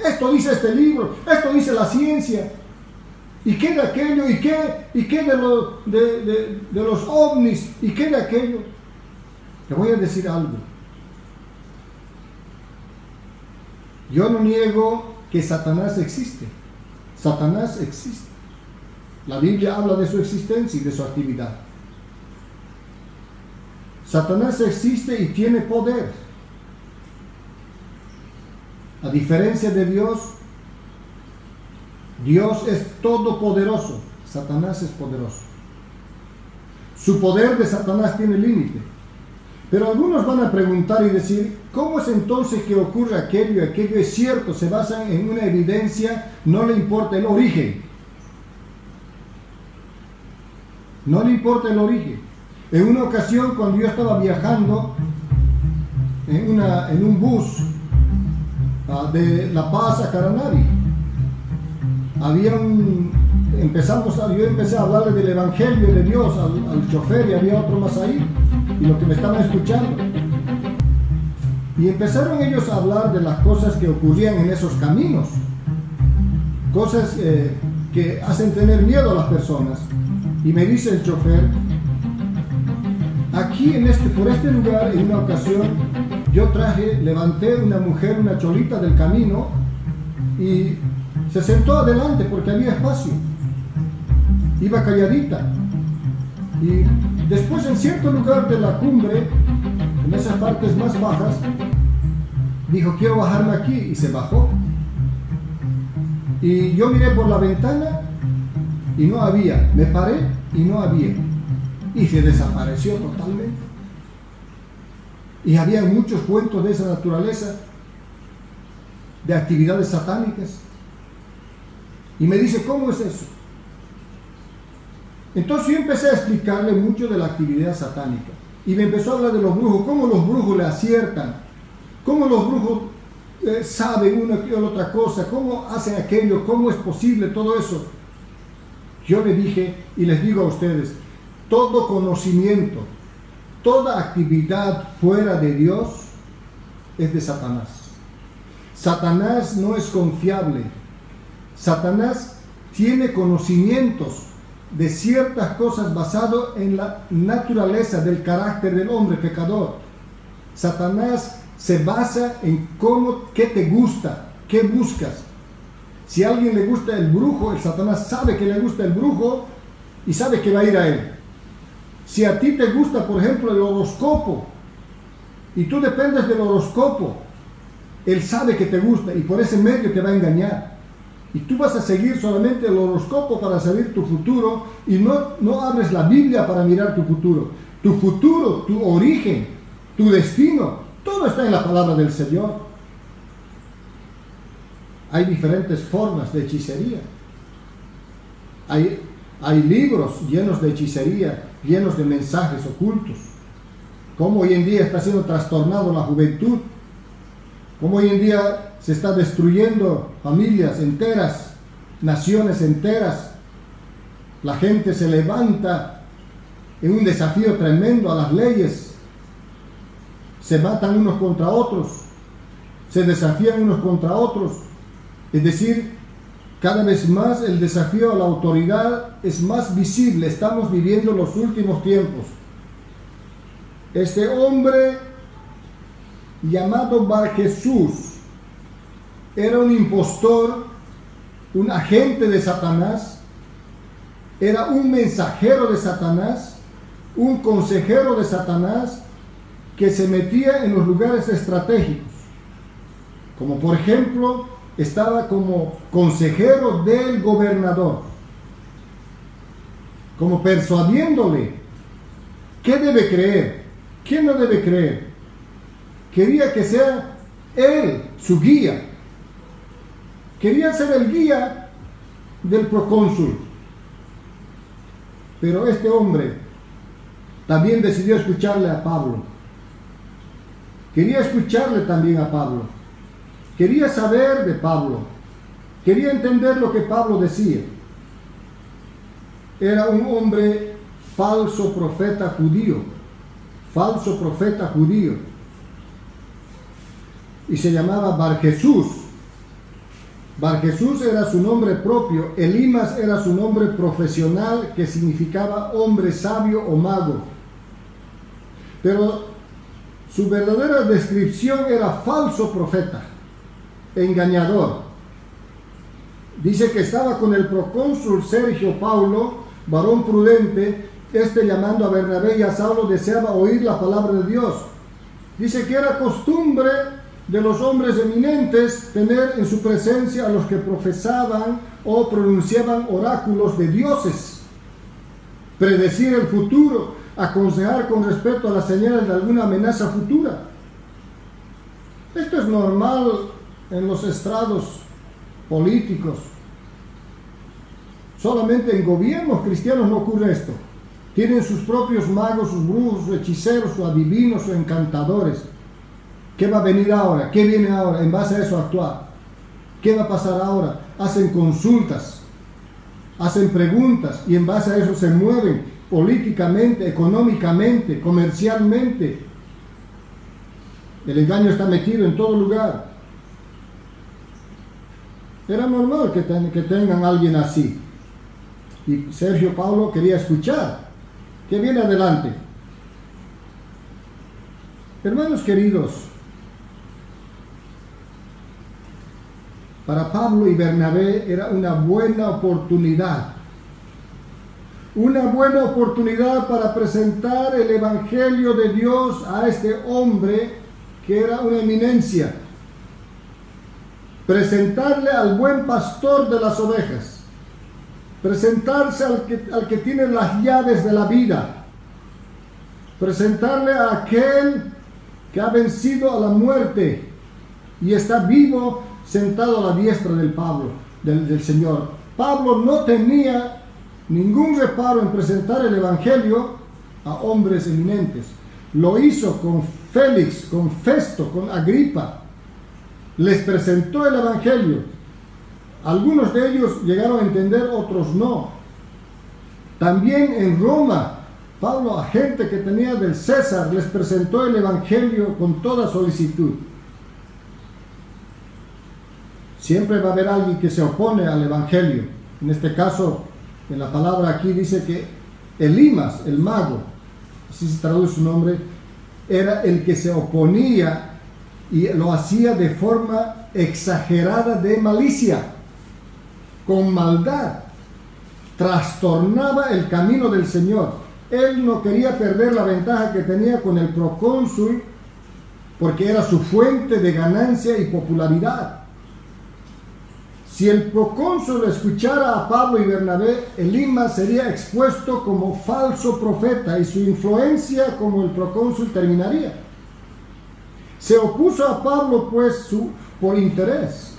Esto dice este libro, esto dice la ciencia. ¿Y qué de aquello? ¿Y qué de los ovnis? ¿Y qué de aquello? Te voy a decir algo. Yo no niego que Satanás existe. Satanás existe. La Biblia habla de su existencia y de su actividad. Satanás existe y tiene poder. A diferencia de Dios, Dios es todopoderoso, Satanás es poderoso. Su poder de Satanás tiene límite. Pero algunos van a preguntar y decir, ¿cómo es entonces que ocurre aquello? Aquello es cierto, se basan en una evidencia, no le importa el origen. No le importa el origen. En una ocasión, cuando yo estaba viajando en un bus de La Paz a Caranari, yo empecé a hablarle del Evangelio de Dios al chofer, y había otro más ahí, y los que me estaban escuchando. Y empezaron ellos a hablar de las cosas que ocurrían en esos caminos, cosas que hacen tener miedo a las personas. Y me dice el chofer, aquí por este lugar, en una ocasión, yo levanté una mujer, una cholita del camino, y se sentó adelante porque había espacio. Iba calladita. Y después, en cierto lugar de la cumbre, en esas partes más bajas, dijo, quiero bajarme aquí, y se bajó. Y yo miré por la ventana y no había. Me paré y no había. Y se desapareció totalmente. Y había muchos cuentos de esa naturaleza, de actividades satánicas. Y me dice, ¿cómo es eso? Entonces yo empecé a explicarle mucho de la actividad satánica. Y me empezó a hablar de los brujos, cómo los brujos le aciertan, cómo los brujos saben una y otra cosa, cómo hacen aquello, cómo es posible todo eso. Yo le dije, y les digo a ustedes, todo conocimiento, toda actividad fuera de Dios es de Satanás. Satanás no es confiable. Satanás tiene conocimientos de ciertas cosas basado en la naturaleza del carácter del hombre pecador. Satanás se basa en qué te gusta, qué buscas. Si a alguien le gusta el brujo, el Satanás sabe que le gusta el brujo y sabe que va a ir a él. Si a ti te gusta, por ejemplo, el horóscopo, y tú dependes del horóscopo, él sabe que te gusta y por ese medio te va a engañar. Y tú vas a seguir solamente el horóscopo para saber tu futuro, y no abres la Biblia para mirar tu futuro. Tu futuro, tu origen, tu destino, todo está en la palabra del Señor. Hay diferentes formas de hechicería. Hay libros llenos de hechicería, llenos de mensajes ocultos. Cómo hoy en día está siendo trastornado la juventud. Cómo hoy en día se está destruyendo familias enteras, naciones enteras, La gente se levanta en un desafío tremendo a las leyes. Se matan unos contra otros, se desafían unos contra otros. Es decir, cada vez más el desafío a la autoridad es más visible. Estamos viviendo los últimos tiempos. Este hombre llamado Bar Jesús era un impostor, un agente de Satanás, era un mensajero de Satanás, un consejero de Satanás que se metía en los lugares estratégicos. Como por ejemplo, estaba como consejero del gobernador, como persuadiéndole qué debe creer, qué no debe creer. Quería que sea él su guía. Quería ser el guía del procónsul. Pero este hombre también decidió escucharle a Pablo. Quería escucharle también a Pablo. Quería saber de Pablo. Quería entender lo que Pablo decía. Era un hombre falso profeta judío. Falso profeta judío. Y se llamaba Bar Jesús. Bar Jesús era su nombre propio. Elimas era su nombre profesional, que significaba hombre sabio o mago. Pero su verdadera descripción era falso profeta, engañador. Dice que estaba con el procónsul Sergio Paulo, varón prudente. Llamando a Bernabé y a Saulo, deseaba oír la palabra de Dios. Dice que era costumbre de los hombres eminentes tener en su presencia a los que profesaban o pronunciaban oráculos de dioses, predecir el futuro, aconsejar con respecto a las señales de alguna amenaza futura. Esto es normal en los estrados políticos. Solamente en gobiernos cristianos no ocurre esto. Tienen sus propios magos, sus brujos, sus hechiceros, sus adivinos, sus encantadores. ¿Qué va a venir ahora? ¿Qué viene ahora? En base a eso actuar. ¿Qué va a pasar ahora? Hacen consultas, hacen preguntas y en base a eso se mueven políticamente, económicamente, comercialmente. El engaño está metido en todo lugar. Era normal que tengan a alguien así. Y Sergio Paulo quería escuchar. ¿Qué viene adelante? Hermanos queridos, para Pablo y Bernabé era una buena oportunidad para presentar el Evangelio de Dios a este hombre que era una eminencia, presentarle al buen pastor de las ovejas, presentarse al que tiene las llaves de la vida, presentarle a aquel que ha vencido a la muerte y está vivo, sentado a la diestra del Señor. Pablo no tenía ningún reparo en presentar el Evangelio a hombres eminentes. Lo hizo con Félix, con Festo, con Agripa. Les presentó el Evangelio. Algunos de ellos llegaron a entender, otros no. También en Roma, Pablo a gente que tenía del César les presentó el Evangelio con toda solicitud. Siempre va a haber alguien que se opone al Evangelio. En este caso, en la palabra aquí dice que Elimas, el mago, así se traduce su nombre, era el que se oponía y lo hacía de forma exagerada de malicia, con maldad. Trastornaba el camino del Señor. Él no quería perder la ventaja que tenía con el procónsul, porque era su fuente de ganancia y popularidad. Si el procónsul escuchara a Pablo y Bernabé, Elimas sería expuesto como falso profeta y su influencia como el procónsul terminaría. Se opuso a Pablo pues por interés.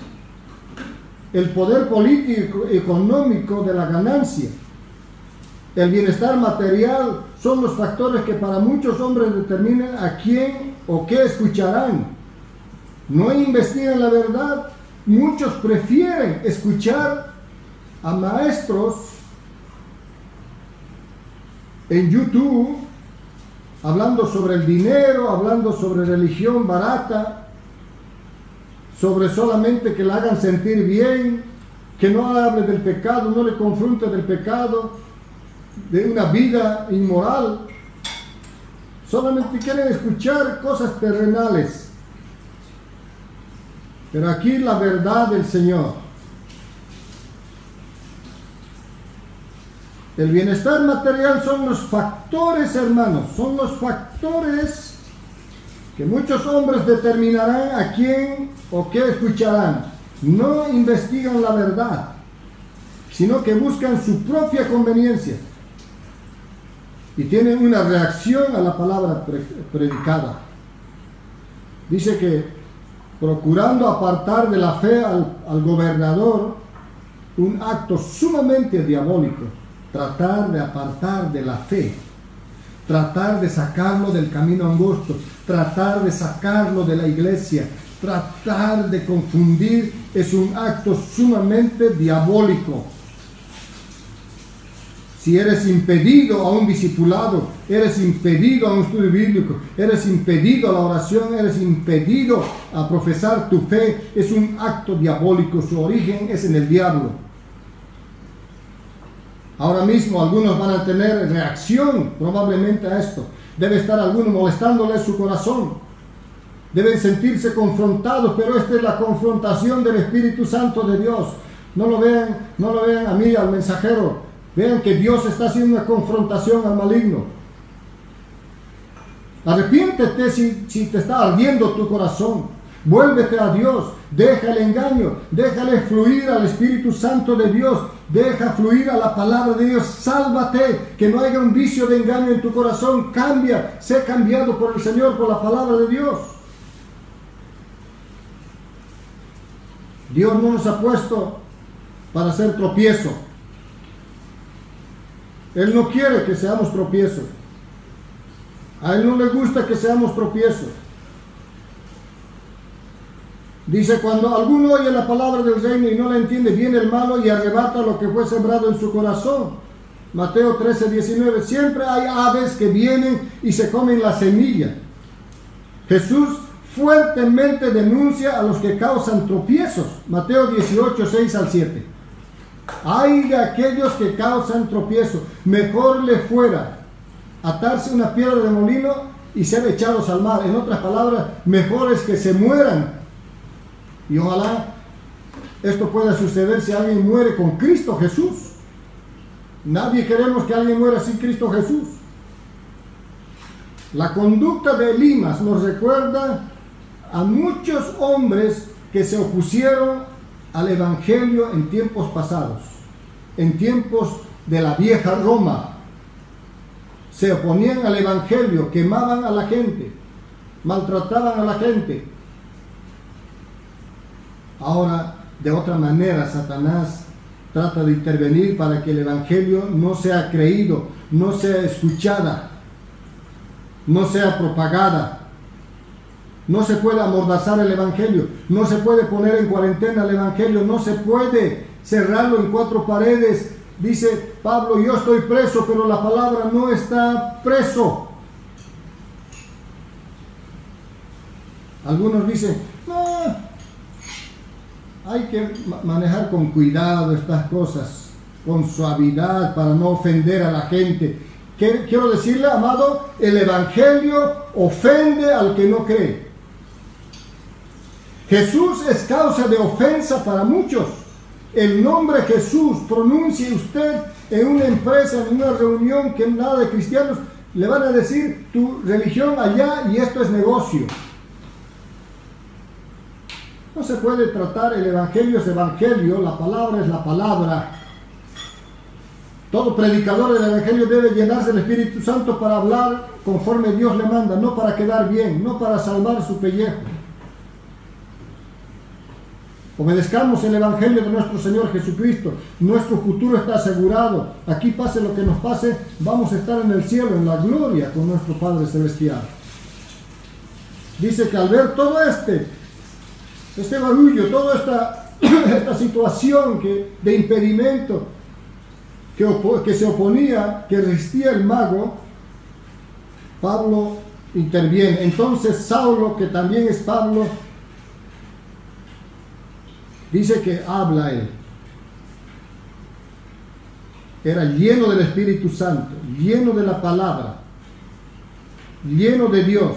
El poder político y económico de la ganancia, el bienestar material son los factores que para muchos hombres determinan a quién o qué escucharán. No investigan la verdad. Muchos prefieren escuchar a maestros en YouTube, hablando sobre el dinero, hablando sobre religión barata, sobre solamente que la hagan sentir bien, que no hable del pecado, no le confronte del pecado, de una vida inmoral. Solamente quieren escuchar cosas terrenales. Pero aquí la verdad del Señor. El bienestar material son los factores, hermanos, son los factores que muchos hombres determinarán a quién o qué escucharán. No investigan la verdad, sino que buscan su propia conveniencia y tienen una reacción a la palabra predicada. Dice que procurando apartar de la fe al gobernador, un acto sumamente diabólico, tratar de apartar de la fe, tratar de sacarlo del camino angosto, tratar de sacarlo de la iglesia, tratar de confundir, es un acto sumamente diabólico. Si eres impedido a un discipulado, eres impedido a un estudio bíblico, eres impedido a la oración, eres impedido a profesar tu fe, es un acto diabólico, su origen es en el diablo. Ahora mismo algunos van a tener reacción probablemente a esto. Debe estar alguno molestándole su corazón. Deben sentirse confrontados, pero esta es la confrontación del Espíritu Santo de Dios. No lo vean a mí, al mensajero. Vean que Dios está haciendo una confrontación al maligno. Arrepiéntete si te está ardiendo tu corazón. Vuélvete a Dios. Deja el engaño. Déjale fluir al Espíritu Santo de Dios. Deja fluir a la palabra de Dios. Sálvate. Que no haya un vicio de engaño en tu corazón. Cambia. Sé cambiado por el Señor, por la palabra de Dios. Dios no nos ha puesto para hacer tropiezo. Él no quiere que seamos tropiezos. A Él no le gusta que seamos tropiezos. Dice, cuando alguno oye la palabra del reino y no la entiende, viene el malo y arrebata lo que fue sembrado en su corazón. Mateo 13:19. Siempre hay aves que vienen y se comen la semilla. Jesús fuertemente denuncia a los que causan tropiezos. Mateo 18:6-7. Hay de aquellos que causan tropiezo. Mejor le fuera atarse una piedra de molino y ser echados al mar. En otras palabras, mejor es que se mueran. Y ojalá esto pueda suceder si alguien muere con Cristo Jesús. Nadie queremos que alguien muera sin Cristo Jesús. La conducta de Elimas nos recuerda a muchos hombres que se opusieron al Evangelio en tiempos pasados, en tiempos de la vieja Roma. Se oponían al Evangelio, quemaban a la gente, maltrataban a la gente. Ahora, de otra manera, Satanás trata de intervenir para que el Evangelio no sea creído, no sea escuchada, no sea propagada. No se puede amordazar el Evangelio, no se puede poner en cuarentena el Evangelio, no se puede cerrarlo en cuatro paredes. Dice Pablo, yo estoy preso, pero la palabra no está preso. Algunos dicen, no, hay que manejar con cuidado estas cosas, con suavidad, para no ofender a la gente. Quiero decirle, amado, el Evangelio ofende al que no cree. Jesús es causa de ofensa para muchos. El nombre Jesús, pronuncie usted en una empresa, en una reunión que nada de cristianos, le van a decir tu religión allá y esto es negocio. No se puede tratar, el Evangelio es Evangelio, la palabra es la palabra. Todo predicador del Evangelio debe llenarse del Espíritu Santo para hablar conforme Dios le manda, no para quedar bien, no para salvar su pellejo. Obedezcamos el Evangelio de nuestro Señor Jesucristo. Nuestro futuro está asegurado. Aquí pase lo que nos pase, vamos a estar en el cielo, en la gloria con nuestro Padre Celestial. Dice que al ver todo este barullo, toda esta situación de impedimento, que se oponía, que resistía el mago, Pablo interviene. Entonces Saulo, que también es Pablo, dice que habla él. Era lleno del Espíritu Santo, lleno de la palabra, lleno de Dios.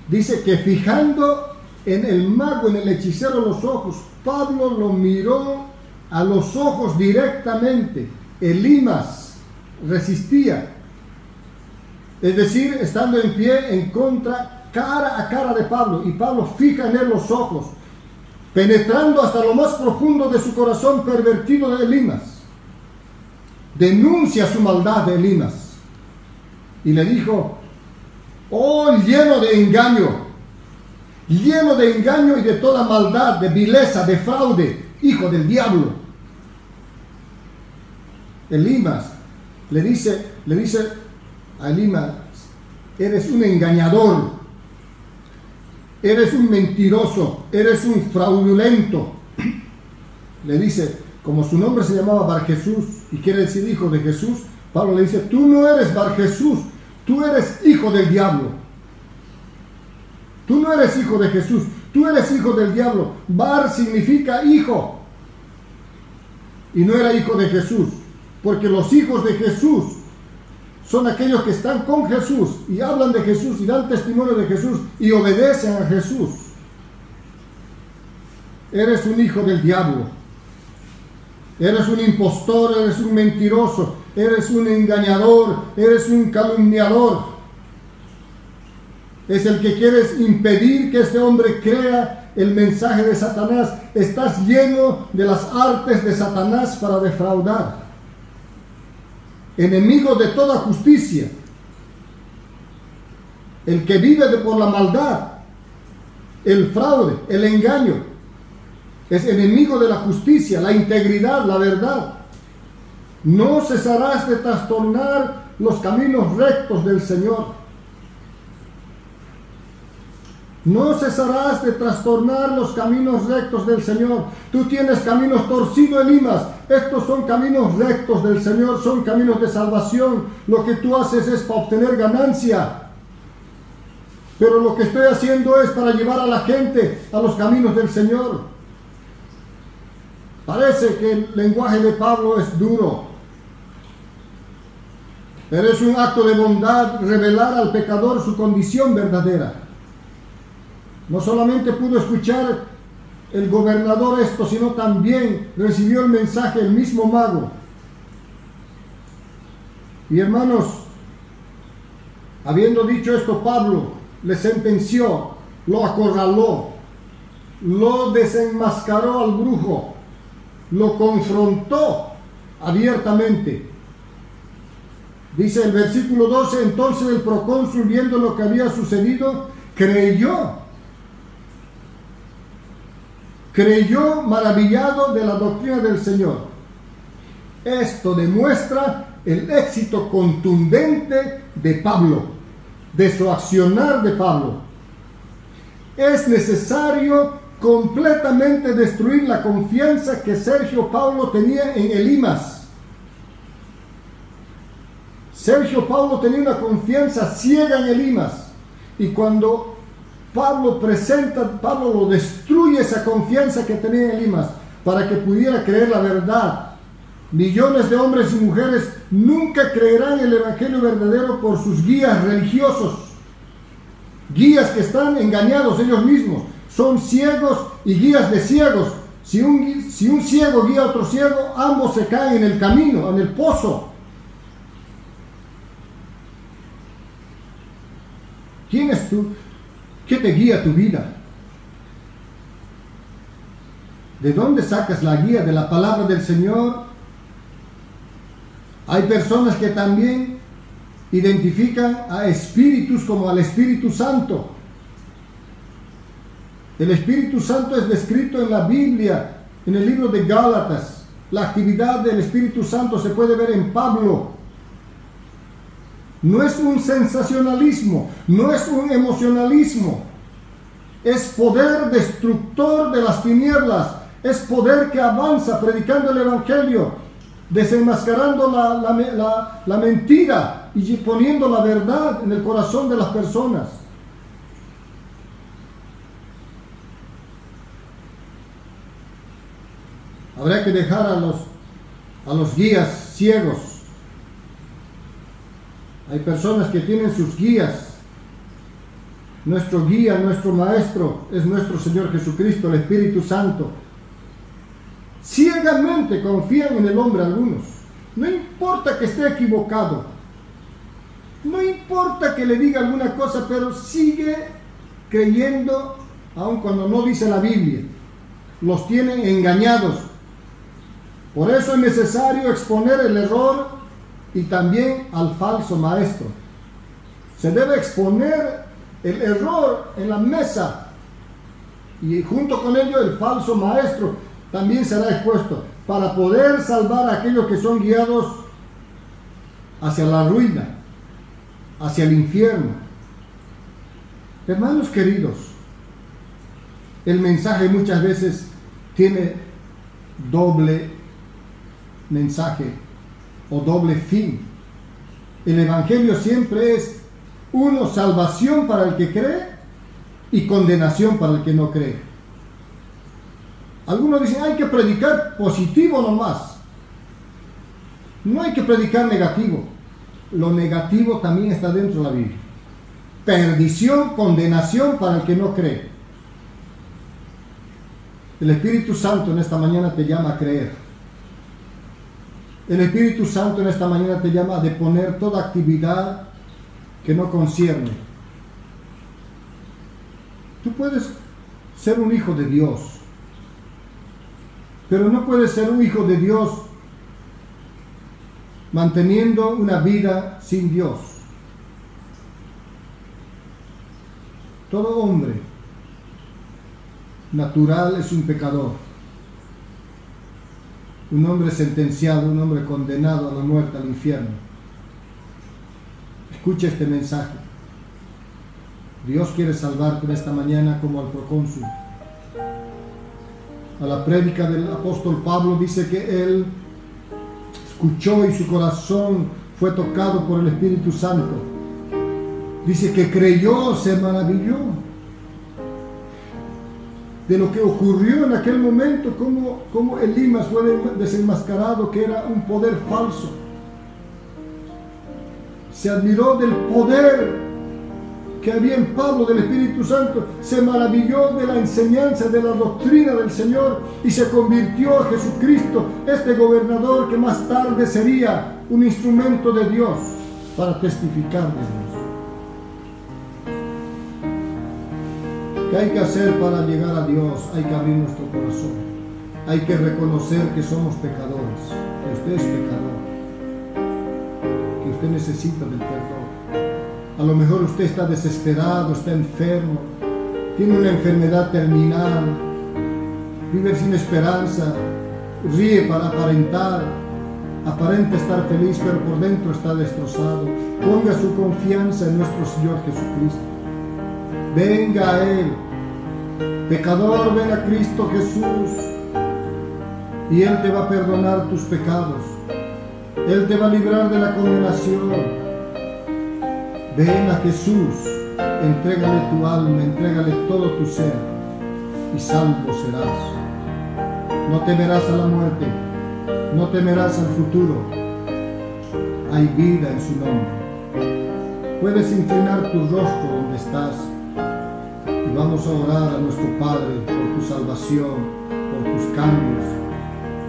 Dice que fijando en el mago, en el hechicero, los ojos, Pablo lo miró a los ojos directamente. Elimas resistía, es decir, estando en pie en contra, cara a cara de Pablo, y Pablo fija en él los ojos, penetrando hasta lo más profundo de su corazón pervertido de Elimas. Denuncia su maldad de Elimas y le dijo: oh, lleno de engaño y de toda maldad, de vileza, de fraude, hijo del diablo. Elimas le dice a Elimas: eres un engañador, eres un mentiroso, eres un fraudulento. Le dice, como su nombre se llamaba Bar Jesús y quiere decir hijo de Jesús, Pablo le dice: tú no eres Bar Jesús, tú eres hijo del diablo. Tú no eres hijo de Jesús, tú eres hijo del diablo. Bar significa hijo, y no era hijo de Jesús, porque los hijos de Jesús son aquellos que están con Jesús y hablan de Jesús y dan testimonio de Jesús y obedecen a Jesús. Eres un hijo del diablo. Eres un impostor, eres un mentiroso, eres un engañador, eres un calumniador. Es el que quieres impedir que este hombre crea el mensaje de Satanás. Estás lleno de las artes de Satanás para defraudar. Enemigo de toda justicia. El que vive por la maldad, el fraude, el engaño. Es enemigo de la justicia, la integridad, la verdad. No cesarás de trastornar los caminos rectos del Señor. No cesarás de trastornar los caminos rectos del Señor. Tú tienes caminos torcidos, Elimas. Estos son caminos rectos del Señor, son caminos de salvación. Lo que tú haces es para obtener ganancia. Pero lo que estoy haciendo es para llevar a la gente a los caminos del Señor. Parece que el lenguaje de Pablo es duro, pero es un acto de bondad revelar al pecador su condición verdadera. No solamente pudo escuchar el gobernador esto, sino también recibió el mensaje el mismo mago. Y hermanos, habiendo dicho esto, Pablo le sentenció, lo acorraló, lo desenmascaró al brujo, lo confrontó abiertamente. Dice el versículo 12, entonces el procónsul, viendo lo que había sucedido, creyó maravillado de la doctrina del Señor. Esto demuestra el éxito contundente de Pablo, de su accionar de Pablo. Es necesario completamente destruir la confianza que Sergio Paulo tenía en Elimas. Sergio Paulo tenía una confianza ciega en Elimas, y cuando Pablo lo destruye esa confianza que tenía en Elimas para que pudiera creer la verdad. Millones de hombres y mujeres nunca creerán el evangelio verdadero por sus guías religiosos, guías que están engañados ellos mismos. Son ciegos y guías de ciegos. Si un ciego guía a otro ciego, ambos se caen en el camino, en el pozo. ¿Quién es tú? ¿Qué te guía tu vida? ¿De dónde sacas la guía? ¿De la palabra del Señor? Hay personas que también identifican a espíritus como al Espíritu Santo. El Espíritu Santo es descrito en la Biblia, en el libro de Gálatas. La actividad del Espíritu Santo se puede ver en Pablo. No es un sensacionalismo, no es un emocionalismo. Es poder destructor de las tinieblas. Es poder que avanza predicando el Evangelio. desenmascarando la mentira y poniendo la verdad en el corazón de las personas. Habrá que dejar a los guías ciegos. Hay personas que tienen sus guías. Nuestro guía, nuestro maestro es nuestro Señor Jesucristo, el Espíritu Santo. Ciegamente confían en el hombre algunos. No importa que esté equivocado. No importa que le diga alguna cosa, pero sigue creyendo aun cuando no dice la Biblia. Los tienen engañados. Por eso es necesario exponer el error y también al falso maestro. Se debe exponer el error en la mesa y junto con ello el falso maestro también será expuesto para poder salvar a aquellos que son guiados hacia la ruina, hacia el infierno. Hermanos queridos, el mensaje muchas veces tiene doble mensaje o doble fin. El evangelio siempre es uno, salvación para el que cree y condenación para el que no cree. Algunos dicen hay que predicar positivo nomás, no hay que predicar negativo. Lo negativo también está dentro de la Biblia. Perdición, condenación para el que no cree. El Espíritu Santo en esta mañana te llama a creer. El Espíritu Santo en esta mañana te llama a deponer toda actividad que no concierne. Tú puedes ser un hijo de Dios, pero no puedes ser un hijo de Dios manteniendo una vida sin Dios. Todo hombre natural es un pecador. Un hombre sentenciado, un hombre condenado a la muerte, al infierno. Escucha este mensaje. Dios quiere salvarte en esta mañana como al procónsul. A la prédica del apóstol Pablo dice que él escuchó y su corazón fue tocado por el Espíritu Santo. Dice que creyó, se maravilló de lo que ocurrió en aquel momento, cómo Elimas fue desenmascarado, que era un poder falso. Se admiró del poder que había en Pablo, del Espíritu Santo, se maravilló de la enseñanza, de la doctrina del Señor y se convirtió a Jesucristo, este gobernador que más tarde sería un instrumento de Dios para testificar de Dios. ¿Qué hay que hacer para llegar a Dios? Hay que abrir nuestro corazón. Hay que reconocer que somos pecadores, que usted es pecador, que usted necesita del perdón. A lo mejor usted está desesperado, está enfermo, tiene una enfermedad terminal, vive sin esperanza, ríe para aparentar, aparenta estar feliz, pero por dentro está destrozado. Ponga su confianza en nuestro Señor Jesucristo. Venga a Él. Pecador, ven a Cristo Jesús y Él te va a perdonar tus pecados. Él te va a librar de la condenación. Ven a Jesús, entrégale tu alma, entrégale todo tu ser y salvo serás. No temerás a la muerte, no temerás al futuro. Hay vida en su nombre. Puedes inclinar tu rostro donde estás. Y vamos a orar a nuestro Padre por tu salvación, por tus cambios.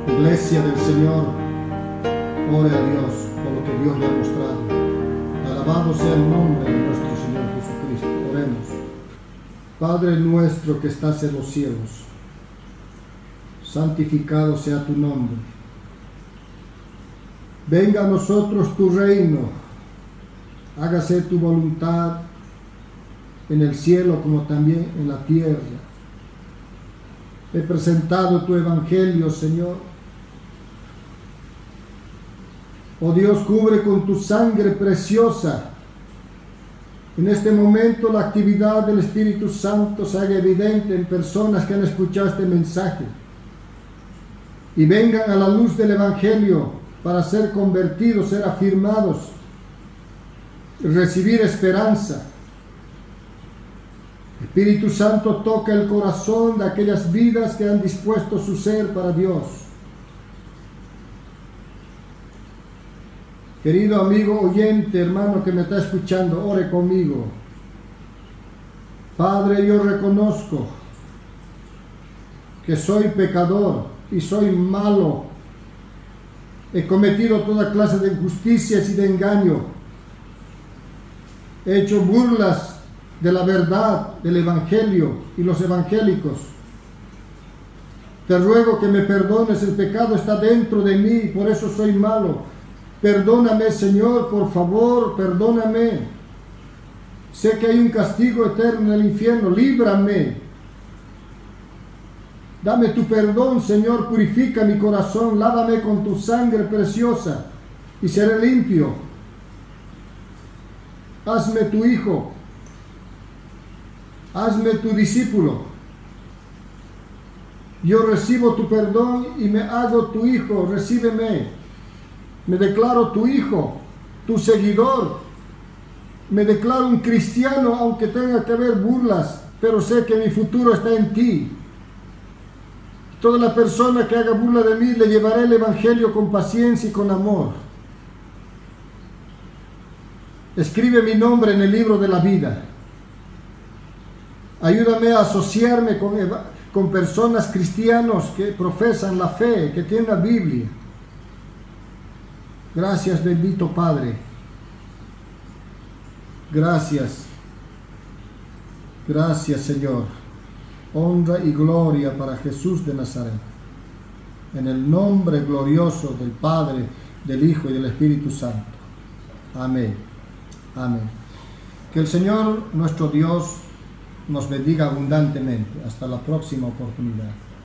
Iglesia del Señor, ore a Dios por lo que Dios le ha mostrado. Alabado sea el nombre de nuestro Señor Jesucristo. Oremos. Padre nuestro que estás en los cielos, santificado sea tu nombre. Venga a nosotros tu reino. Hágase tu voluntad en el cielo como también en la tierra. He presentado tu evangelio, Señor. Oh Dios, cubre con tu sangre preciosa. En este momento la actividad del Espíritu Santo se haga evidente en personas que han escuchado este mensaje y vengan a la luz del evangelio para ser convertidos, ser afirmados, recibir esperanza. Espíritu Santo, toca el corazón de aquellas vidas que han dispuesto su ser para Dios. Querido amigo oyente, hermano que me está escuchando, ore conmigo. Padre, yo reconozco que soy pecador y soy malo. He cometido toda clase de injusticias y de engaño. He hecho burlas de la verdad, del Evangelio y los evangélicos. Te ruego que me perdones, el pecado está dentro de mí, por eso soy malo. Perdóname, Señor, por favor, perdóname. Sé que hay un castigo eterno en el infierno, líbrame. Dame tu perdón, Señor, purifica mi corazón, lávame con tu sangre preciosa y seré limpio. Hazme tu hijo, hazme tu discípulo. Yo recibo tu perdón y me hago tu hijo, recíbeme. Me declaro tu hijo, tu seguidor. Me declaro un cristiano, aunque tenga que haber burlas, pero sé que mi futuro está en ti. Toda la persona que haga burla de mí, le llevaré el Evangelio con paciencia y con amor. Escribe mi nombre en el libro de la vida. Ayúdame a asociarme con personas cristianos que profesan la fe, que tienen la Biblia. Gracias, bendito Padre. Gracias. Gracias, Señor. Honra y gloria para Jesús de Nazaret. En el nombre glorioso del Padre, del Hijo y del Espíritu Santo. Amén. Amén. Que el Señor, nuestro Dios, nos bendiga abundantemente. Hasta la próxima oportunidad.